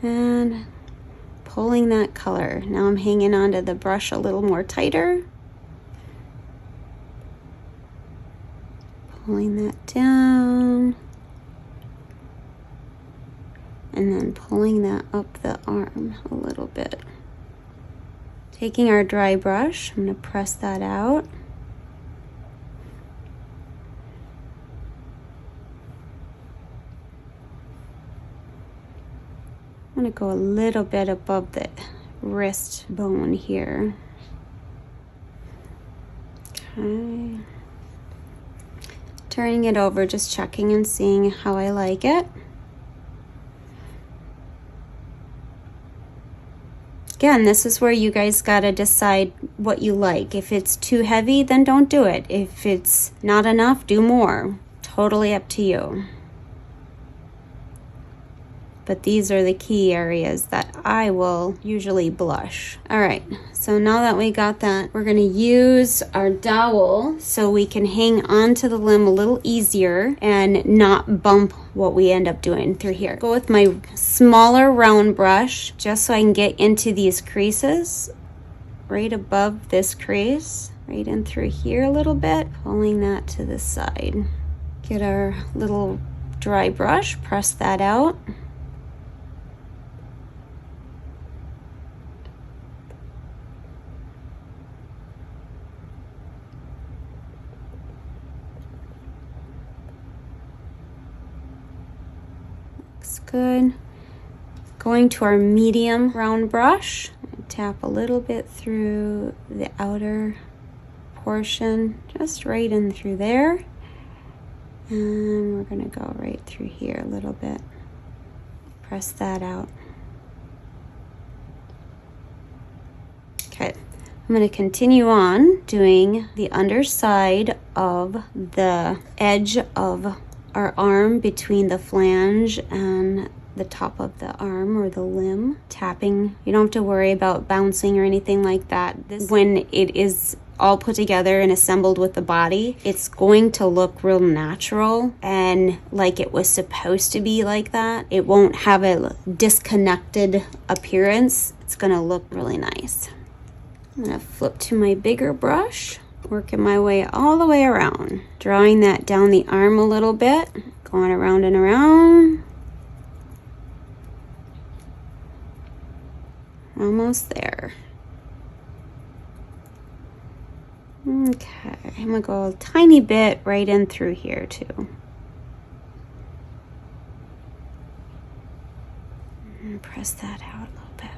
And pulling that color. Now I'm hanging onto the brush a little more tighter. Pulling that down. And then pulling that up the arm a little bit. Taking our dry brush, I'm going to press that out. I'm going to go a little bit above the wrist bone here. Okay. Turning it over, just checking and seeing how I like it. Again, this is where you guys gotta decide what you like. If it's too heavy, then don't do it. If it's not enough, do more. Totally up to you. But these are the key areas that I will usually blush. All right, so now that we got that, we're gonna use our dowel so we can hang onto the limb a little easier and not bump what we end up doing through here. Go with my smaller round brush just so I can get into these creases right above this crease, right in through here a little bit, pulling that to the side. Get our little dry brush, press that out. Good. Going to our medium round brush, tap a little bit through the outer portion, just right in through there. And we're going to go right through here a little bit. Press that out. Okay, I'm going to continue on doing the underside of the edge of our arm between the flange and the top of the arm or the limb. Tapping. You don't have to worry about bouncing or anything like that. When it is all put together and assembled with the body, it's going to look real natural and like it was supposed to be like that. It won't have a disconnected appearance. It's gonna look really nice. I'm gonna flip to my bigger brush. Working my way all the way around. Drawing that down the arm a little bit. Going around and around. Almost there. Okay, I'm gonna go a tiny bit right in through here too. And press that out a little bit.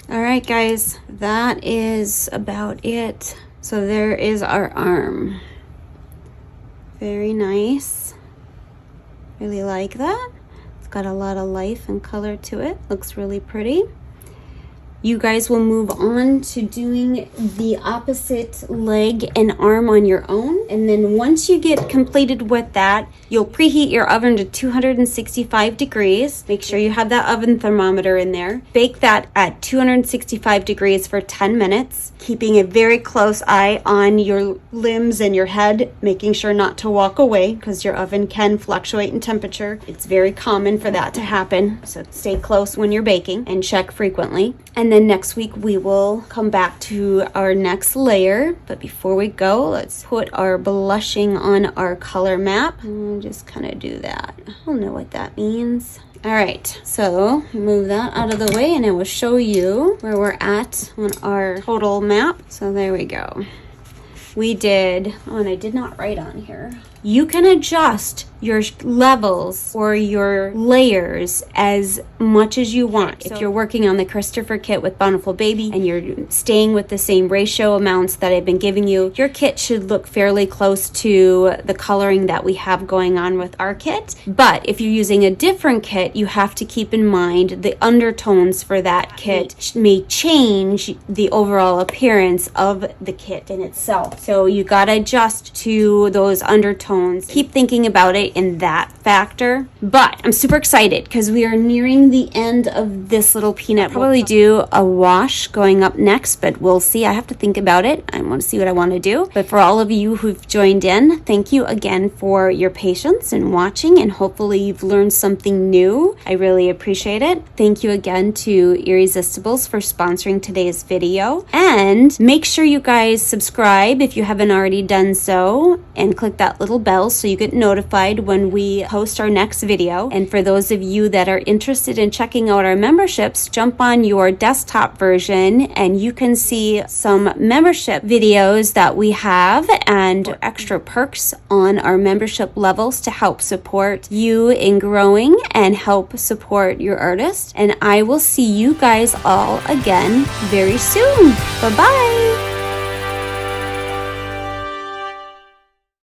All right, guys, that is about it. So there is our arm. Very nice. Really like that. It's got a lot of life and color to it. Looks really pretty. You guys will move on to doing the opposite leg and arm on your own. And then once you get completed with that, you'll preheat your oven to 265 degrees. Make sure you have that oven thermometer in there. Bake that at 265 degrees for 10 minutes, keeping a very close eye on your limbs and your head, making sure not to walk away because your oven can fluctuate in temperature. It's very common for that to happen. So stay close when you're baking and check frequently. And then next week we will come back to our next layer. But before we go, let's put our blushing on our color map. And just kind of do that. I'll know what that means. All right, so move that out of the way and it will show you where we're at on our total map. So there we go. We did, oh, and I did not write on here. You can adjust your levels or your layers as much as you want. If you're working on the Christopher kit with Bountiful Baby and you're staying with the same ratio amounts that I've been giving you, your kit should look fairly close to the coloring that we have going on with our kit. But if you're using a different kit, you have to keep in mind the undertones for that kit may change the overall appearance of the kit in itself. So you gotta adjust to those undertones. Keep thinking about it. right in that factor. But I'm super excited because we are nearing the end of this little peanut. I'll probably do a wash going up next, but we'll see. I have to think about it. I want to see what I want to do. But for all of you who've joined in, thank you again for your patience and watching, and hopefully you've learned something new. I really appreciate it. Thank you again to Irresistables for sponsoring today's video. And make sure you guys subscribe if you haven't already done so, and click that little bell so you get notified when we post our next video. And for those of you that are interested in checking out our memberships, jump on your desktop version and you can see some membership videos that we have and extra perks on our membership levels to help support you in growing and help support your artist. And I will see you guys all again very soon. Bye-bye.